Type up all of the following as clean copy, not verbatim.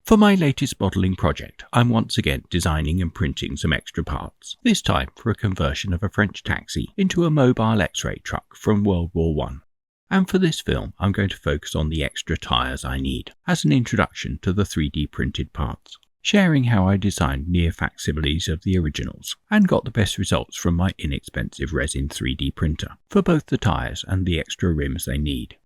For my latest modelling project, I'm once again designing and printing some extra parts, this time for a conversion of a French taxi into a mobile X-ray truck from World War I. And for this film, I'm going to focus on the extra tyres I need, as an introduction to the 3D printed parts, sharing how I designed near facsimiles of the originals, and got the best results from my inexpensive Resin 3D printer, for both the tyres and the extra rims they need.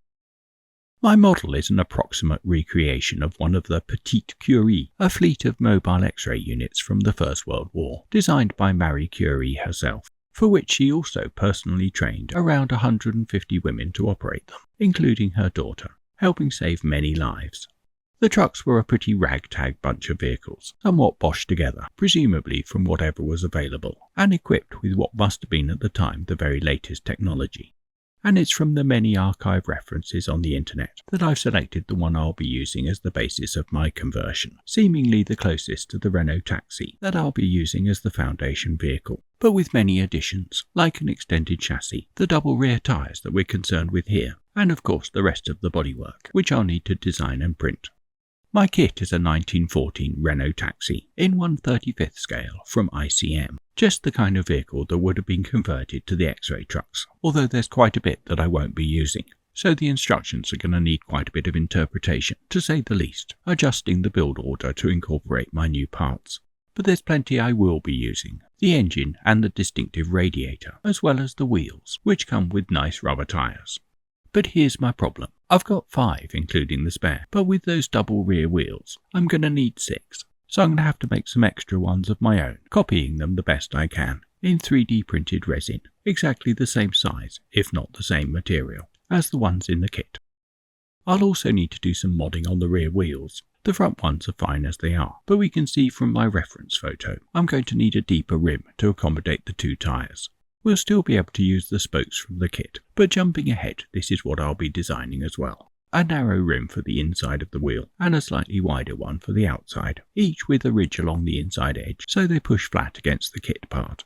My model is an approximate recreation of one of the Petite Curie, a fleet of mobile X-ray units from the First World War, designed by Marie Curie herself, for which she also personally trained around 150 women to operate them, including her daughter, helping save many lives. The trucks were a pretty ragtag bunch of vehicles, somewhat boshed together, presumably from whatever was available, and equipped with what must have been at the time the very latest technology. And it's from the many archive references on the internet that I've selected the one I'll be using as the basis of my conversion, seemingly the closest to the Renault taxi that I'll be using as the foundation vehicle, but with many additions, like an extended chassis, the double rear tyres that we're concerned with here, and of course the rest of the bodywork, which I'll need to design and print. My kit is a 1914 Renault taxi in 1/35th scale from ICM, just the kind of vehicle that would have been converted to the X-ray trucks, although there's quite a bit that I won't be using, so the instructions are going to need quite a bit of interpretation, to say the least, adjusting the build order to incorporate my new parts. But there's plenty I will be using, the engine and the distinctive radiator, as well as the wheels, which come with nice rubber tyres. But here's my problem. I've got 5, including the spare, but with those double rear wheels, I'm going to need 6. So I'm going to have to make some extra ones of my own, copying them the best I can, in 3D printed resin, exactly the same size, if not the same material, as the ones in the kit. I'll also need to do some modding on the rear wheels. The front ones are fine as they are, but we can see from my reference photo, I'm going to need a deeper rim to accommodate the 2 tyres. We'll still be able to use the spokes from the kit, but jumping ahead, this is what I'll be designing as well. A narrow rim for the inside of the wheel, and a slightly wider one for the outside, each with a ridge along the inside edge, so they push flat against the kit part.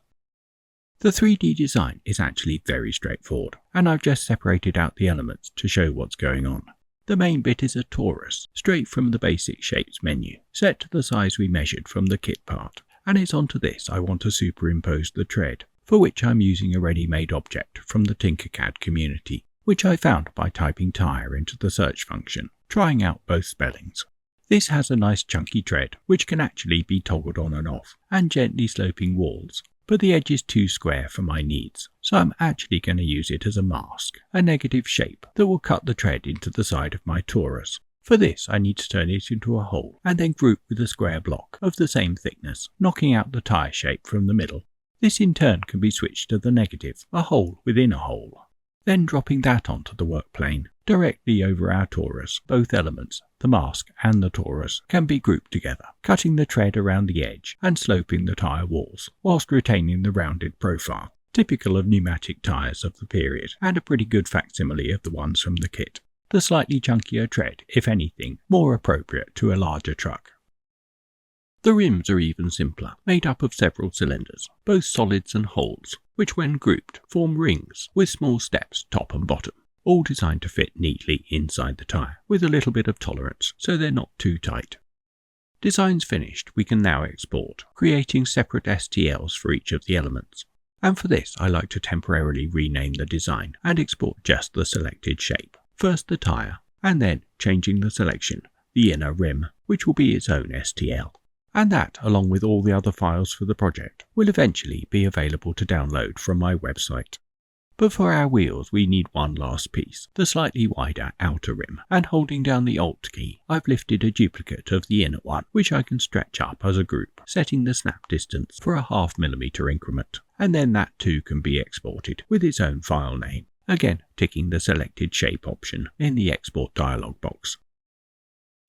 The 3D design is actually very straightforward, and I've just separated out the elements to show what's going on. The main bit is a torus, straight from the basic shapes menu, set to the size we measured from the kit part, and it's onto this I want to superimpose the tread, for which I'm using a ready-made object from the Tinkercad community, which I found by typing tyre into the search function, trying out both spellings. This has a nice chunky tread, which can actually be toggled on and off, and gently sloping walls, but the edge is too square for my needs, so I'm actually going to use it as a mask, a negative shape that will cut the tread into the side of my torus. For this I need to turn it into a hole, and then group with a square block of the same thickness, knocking out the tyre shape from the middle. This in turn can be switched to the negative, a hole within a hole. Then dropping that onto the work plane, directly over our torus, both elements, the mask and the torus, can be grouped together, cutting the tread around the edge and sloping the tyre walls, whilst retaining the rounded profile, typical of pneumatic tyres of the period, and a pretty good facsimile of the ones from the kit. The slightly chunkier tread, if anything, more appropriate to a larger truck. The rims are even simpler, made up of several cylinders, both solids and holes, which when grouped form rings with small steps top and bottom, all designed to fit neatly inside the tyre, with a little bit of tolerance so they're not too tight. Designs finished, we can now export, creating separate STLs for each of the elements. And for this I like to temporarily rename the design and export just the selected shape. First the tyre, and then, changing the selection, the inner rim, which will be its own STL. And that, along with all the other files for the project, will eventually be available to download from my website. But for our wheels we need one last piece, the slightly wider outer rim, and holding down the Alt key, I've lifted a duplicate of the inner one, which I can stretch up as a group, setting the snap distance for a 0.5 mm increment, and then that too can be exported with its own file name, again ticking the selected shape option in the export dialog box.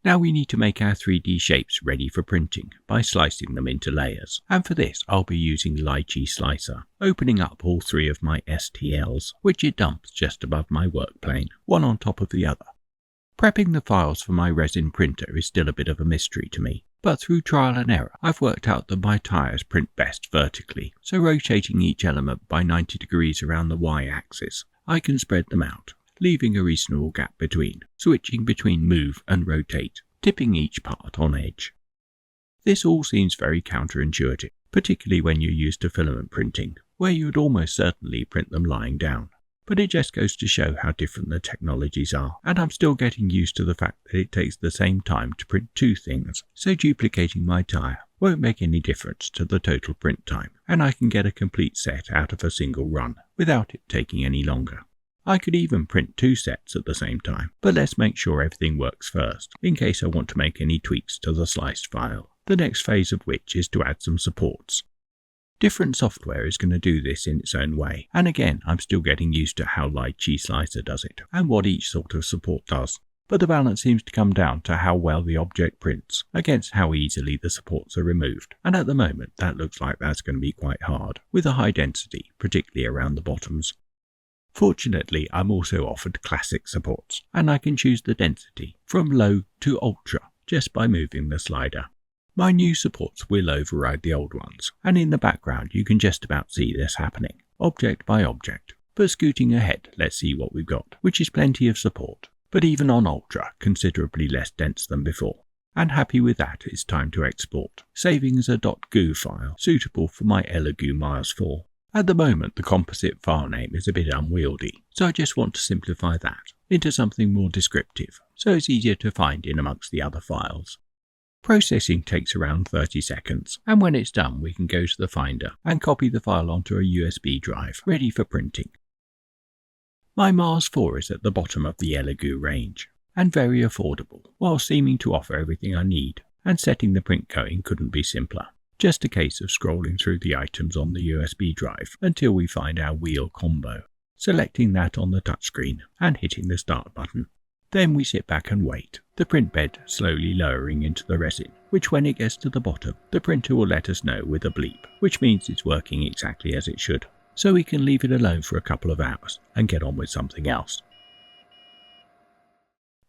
Now we need to make our 3D shapes ready for printing by slicing them into layers, and for this I'll be using Lychee Slicer, opening up all 3 of my STLs, which it dumps just above my work plane, one on top of the other. Prepping the files for my resin printer is still a bit of a mystery to me, but through trial and error I've worked out that my tyres print best vertically, so rotating each element by 90 degrees around the y-axis, I can spread them out, leaving a reasonable gap between, switching between move and rotate, tipping each part on edge. This all seems very counterintuitive, particularly when you're used to filament printing, where you would almost certainly print them lying down. But it just goes to show how different the technologies are, and I'm still getting used to the fact that it takes the same time to print two things, so duplicating my tyre won't make any difference to the total print time, and I can get a complete set out of a single run, without it taking any longer. I could even print two sets at the same time, but let's make sure everything works first, in case I want to make any tweaks to the sliced file, the next phase of which is to add some supports. Different software is going to do this in its own way, and again I'm still getting used to how Lychee Slicer does it, and what each sort of support does. But the balance seems to come down to how well the object prints, against how easily the supports are removed, and at the moment that looks like that's going to be quite hard, with a high density, particularly around the bottoms. Fortunately, I'm also offered classic supports, and I can choose the density from low to ultra just by moving the slider. My new supports will override the old ones, and in the background you can just about see this happening, object by object. But scooting ahead, let's see what we've got, which is plenty of support, but even on ultra, considerably less dense than before. And happy with that, it's time to export, saving as a .goo file suitable for my Elegoo Miles 4. At the moment, the composite file name is a bit unwieldy, so I just want to simplify that into something more descriptive, so it's easier to find in amongst the other files. Processing takes around 30 seconds, and when it's done we can go to the Finder and copy the file onto a USB drive, ready for printing. My Mars 4 is at the bottom of the Elegoo range, and very affordable, while seeming to offer everything I need, and setting the print going couldn't be simpler. Just a case of scrolling through the items on the USB drive until we find our wheel combo, selecting that on the touchscreen and hitting the start button. Then we sit back and wait, the print bed slowly lowering into the resin, which when it gets to the bottom, the printer will let us know with a bleep, which means it's working exactly as it should, so we can leave it alone for a couple of hours and get on with something else.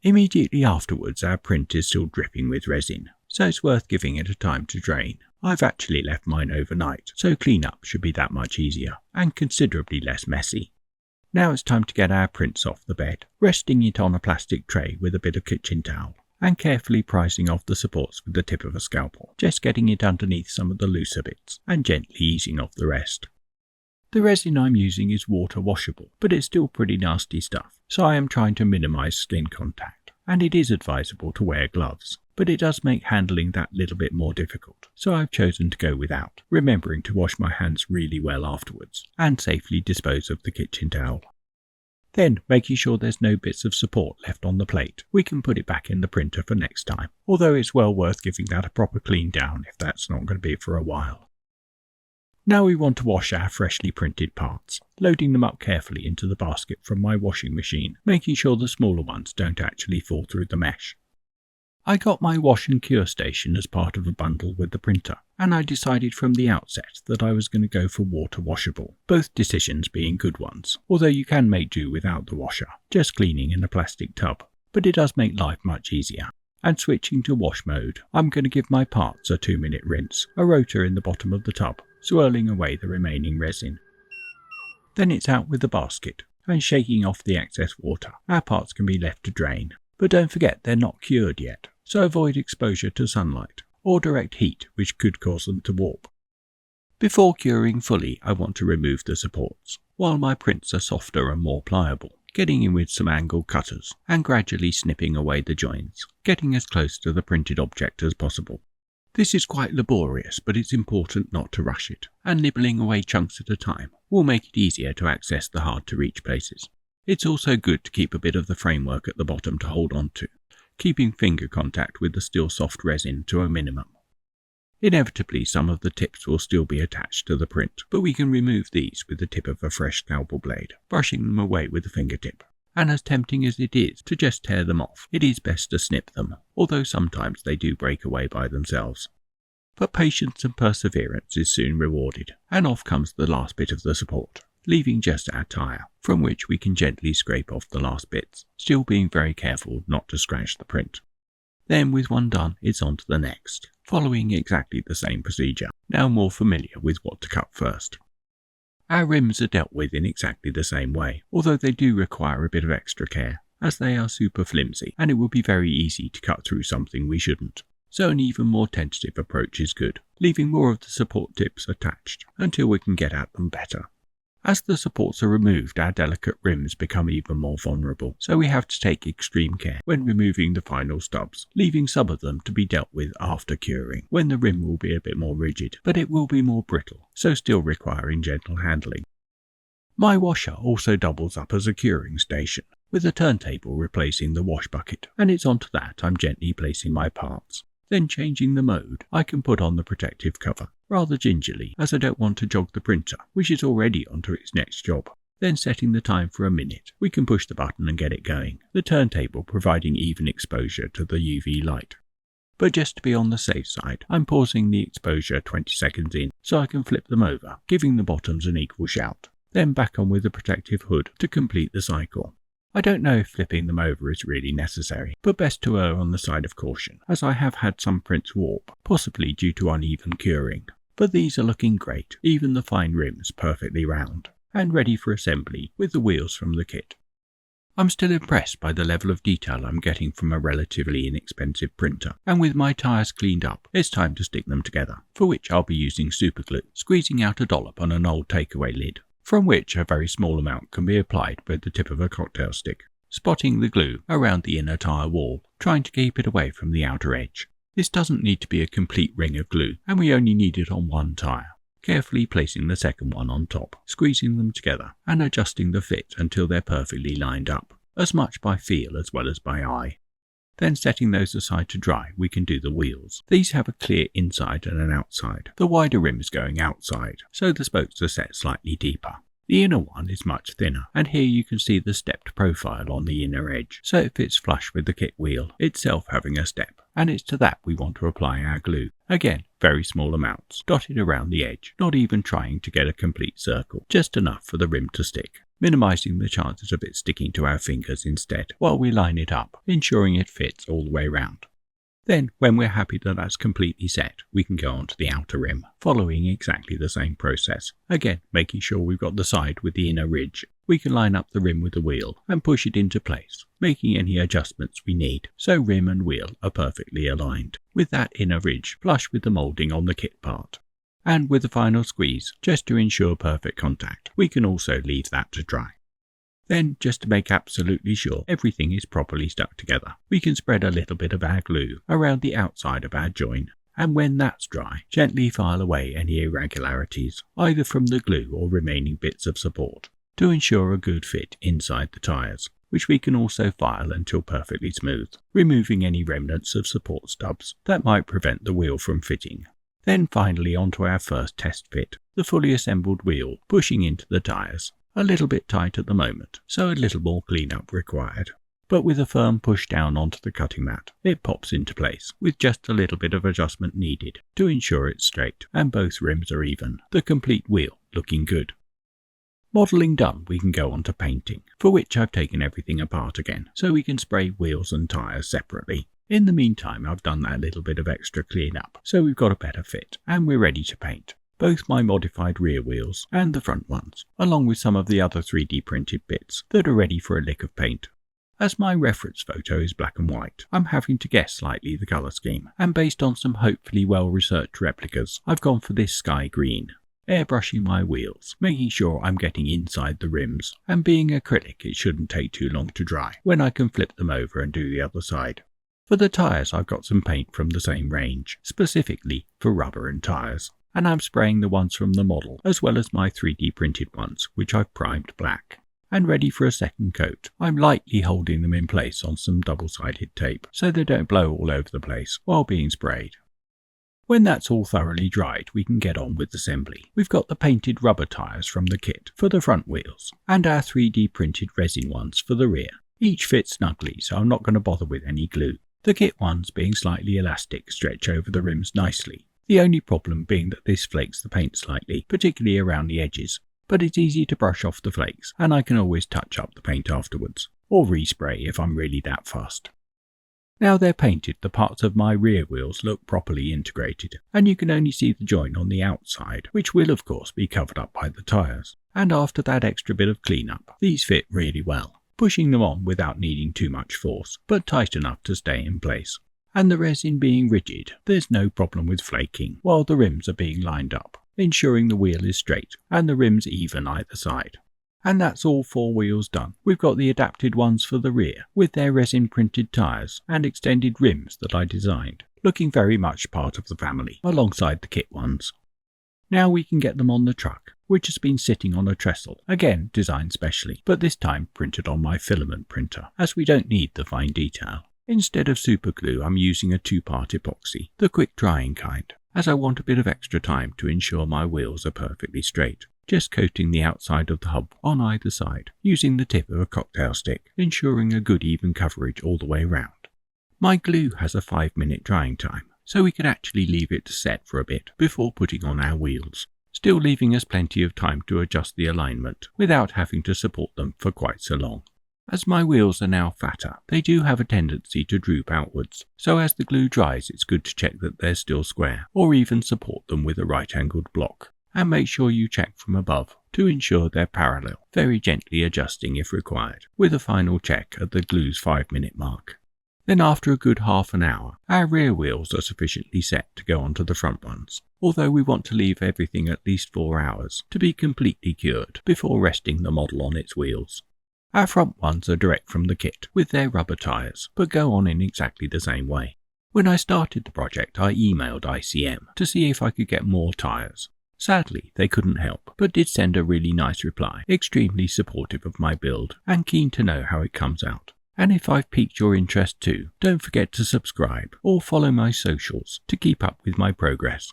Immediately afterwards our print is still dripping with resin, so it's worth giving it a time to drain. I've actually left mine overnight, so cleanup should be that much easier, and considerably less messy. Now it's time to get our prints off the bed, resting it on a plastic tray with a bit of kitchen towel, and carefully prising off the supports with the tip of a scalpel, just getting it underneath some of the looser bits, and gently easing off the rest. The resin I'm using is water washable, but it's still pretty nasty stuff, so I am trying to minimise skin contact, and it is advisable to wear gloves, but it does make handling that little bit more difficult, so I've chosen to go without, remembering to wash my hands really well afterwards, and safely dispose of the kitchen towel. Then, making sure there's no bits of support left on the plate, we can put it back in the printer for next time, although it's well worth giving that a proper clean down if that's not going to be for a while. Now we want to wash our freshly printed parts, loading them up carefully into the basket from my washing machine, making sure the smaller ones don't actually fall through the mesh. I got my wash and cure station as part of a bundle with the printer, and I decided from the outset that I was going to go for water washable, both decisions being good ones, although you can make do without the washer, just cleaning in a plastic tub, but it does make life much easier. And switching to wash mode, I'm going to give my parts a 2-minute rinse, a rotor in the bottom of the tub, swirling away the remaining resin. Then it's out with the basket, and shaking off the excess water, our parts can be left to drain. But don't forget they're not cured yet, so avoid exposure to sunlight or direct heat which could cause them to warp. Before curing fully, I want to remove the supports, while my prints are softer and more pliable, getting in with some angle cutters and gradually snipping away the joints, getting as close to the printed object as possible. This is quite laborious, but it's important not to rush it, and nibbling away chunks at a time will make it easier to access the hard-to-reach places. It's also good to keep a bit of the framework at the bottom to hold on to, keeping finger contact with the still soft resin to a minimum. Inevitably, some of the tips will still be attached to the print, but we can remove these with the tip of a fresh scalpel blade, brushing them away with the fingertip. And as tempting as it is to just tear them off, it is best to snip them, although sometimes they do break away by themselves. But patience and perseverance is soon rewarded, and off comes the last bit of the support, leaving just our tyre, from which we can gently scrape off the last bits, still being very careful not to scratch the print. Then with one done, it's on to the next, following exactly the same procedure, now more familiar with what to cut first. Our rims are dealt with in exactly the same way, although they do require a bit of extra care, as they are super flimsy and it would be very easy to cut through something we shouldn't. So an even more tentative approach is good, leaving more of the support tips attached until we can get at them better. As the supports are removed, our delicate rims become even more vulnerable, so we have to take extreme care when removing the final stubs, leaving some of them to be dealt with after curing, when the rim will be a bit more rigid, but it will be more brittle, so still requiring gentle handling. My washer also doubles up as a curing station, with a turntable replacing the wash bucket, and it's onto that I'm gently placing my parts. Then changing the mode, I can put on the protective cover, rather gingerly as I don't want to jog the printer, which is already onto its next job. Then setting the time for a minute, we can push the button and get it going, the turntable providing even exposure to the UV light. But just to be on the safe side, I'm pausing the exposure 20 seconds in so I can flip them over, giving the bottoms an equal shout. Then back on with the protective hood to complete the cycle. I don't know if flipping them over is really necessary, but best to err on the side of caution, as I have had some prints warp, possibly due to uneven curing. But these are looking great, even the fine rims perfectly round, and ready for assembly with the wheels from the kit. I'm still impressed by the level of detail I'm getting from a relatively inexpensive printer, and with my tyres cleaned up, it's time to stick them together, for which I'll be using superglue, squeezing out a dollop on an old takeaway lid, from which a very small amount can be applied with the tip of a cocktail stick, spotting the glue around the inner tyre wall, trying to keep it away from the outer edge. This doesn't need to be a complete ring of glue, and we only need it on one tyre. Carefully placing the second one on top, squeezing them together, and adjusting the fit until they're perfectly lined up, as much by feel as well as by eye. Then setting those aside to dry, we can do the wheels. These have a clear inside and an outside, the wider rims going outside, so the spokes are set slightly deeper. The inner one is much thinner, and here you can see the stepped profile on the inner edge, so it fits flush with the kit wheel, itself having a step, and it's to that we want to apply our glue. Again, very small amounts, dotted around the edge, not even trying to get a complete circle, just enough for the rim to stick, minimising the chances of it sticking to our fingers instead, while we line it up, ensuring it fits all the way round. Then, when we're happy that that's completely set, we can go on to the outer rim, following exactly the same process. Again, making sure we've got the side with the inner ridge. We can line up the rim with the wheel and push it into place, making any adjustments we need, so rim and wheel are perfectly aligned, with that inner ridge flush with the moulding on the kit part. And with the final squeeze, just to ensure perfect contact, we can also leave that to dry. Then, just to make absolutely sure everything is properly stuck together, we can spread a little bit of our glue around the outside of our join, and when that's dry, gently file away any irregularities, either from the glue or remaining bits of support, to ensure a good fit inside the tyres, which we can also file until perfectly smooth, removing any remnants of support stubs that might prevent the wheel from fitting. Then finally onto our first test fit, the fully assembled wheel pushing into the tyres. A little bit tight at the moment, so a little more cleanup required. But with a firm push down onto the cutting mat, it pops into place, with just a little bit of adjustment needed to ensure it's straight and both rims are even, the complete wheel looking good. Modelling done, we can go on to painting, for which I've taken everything apart again, so we can spray wheels and tyres separately. In the meantime, I've done that little bit of extra cleanup, so we've got a better fit, and we're ready to paint. Both my modified rear wheels and the front ones, along with some of the other 3D printed bits that are ready for a lick of paint. As my reference photo is black and white, I'm having to guess slightly the colour scheme, and based on some hopefully well-researched replicas, I've gone for this sky green. Airbrushing my wheels, making sure I'm getting inside the rims, and being acrylic it shouldn't take too long to dry, when I can flip them over and do the other side. For the tyres I've got some paint from the same range, specifically for rubber and tyres. And I'm spraying the ones from the model, as well as my 3D printed ones, which I've primed black. And ready for a second coat, I'm lightly holding them in place on some double-sided tape, so they don't blow all over the place while being sprayed. When that's all thoroughly dried, we can get on with assembly. We've got the painted rubber tyres from the kit for the front wheels, and our 3D printed resin ones for the rear. Each fits snugly, so I'm not going to bother with any glue. The kit ones, being slightly elastic, stretch over the rims nicely. The only problem being that this flakes the paint slightly, particularly around the edges, but it's easy to brush off the flakes, and I can always touch up the paint afterwards, or respray if I'm really that fussed. Now they're painted, the parts of my rear wheels look properly integrated, and you can only see the join on the outside, which will of course be covered up by the tyres. And after that extra bit of cleanup, these fit really well. pushing them on without needing too much force, but tight enough to stay in place. And the resin being rigid, there's no problem with flaking while the rims are being lined up, ensuring the wheel is straight and the rims even either side. And that's all 4 wheels done. We've got the adapted ones for the rear, with their resin printed tyres and extended rims that I designed, looking very much part of the family, alongside the kit ones. Now we can get them on the truck, which has been sitting on a trestle, again designed specially, but this time printed on my filament printer, as we don't need the fine detail. Instead of super glue, I'm using a 2-part epoxy, the quick drying kind, as I want a bit of extra time to ensure my wheels are perfectly straight. Just coating the outside of the hub on either side, using the tip of a cocktail stick, ensuring a good even coverage all the way round. My glue has a 5-minute drying time, so we could actually leave it to set for a bit before putting on our wheels, still leaving us plenty of time to adjust the alignment without having to support them for quite so long. As my wheels are now fatter, they do have a tendency to droop outwards, so as the glue dries it's good to check that they're still square, or even support them with a right-angled block. And make sure you check from above to ensure they're parallel, very gently adjusting if required, with a final check at the glue's 5-minute mark. Then after a good half an hour, our rear wheels are sufficiently set to go onto the front ones, although we want to leave everything at least 4 hours to be completely cured before resting the model on its wheels. Our front ones are direct from the kit with their rubber tyres, but go on in exactly the same way. When I started the project, I emailed ICM to see if I could get more tyres. Sadly, they couldn't help, but did send a really nice reply, extremely supportive of my build and keen to know how it comes out. And if I've piqued your interest too, don't forget to subscribe or follow my socials to keep up with my progress.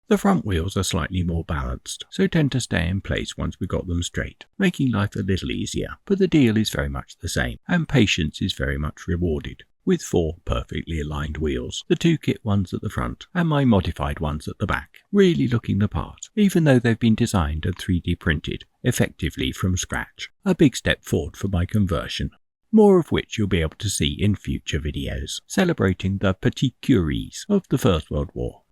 The front wheels are slightly more balanced, so tend to stay in place once we've got them straight, making life a little easier, but the deal is very much the same, and patience is very much rewarded, with 4 perfectly aligned wheels, the 2 kit ones at the front and my modified ones at the back, really looking the part, even though they've been designed and 3D printed, effectively from scratch, a big step forward for my conversion. More of which you'll be able to see in future videos, celebrating the Petite Curies of the First World War.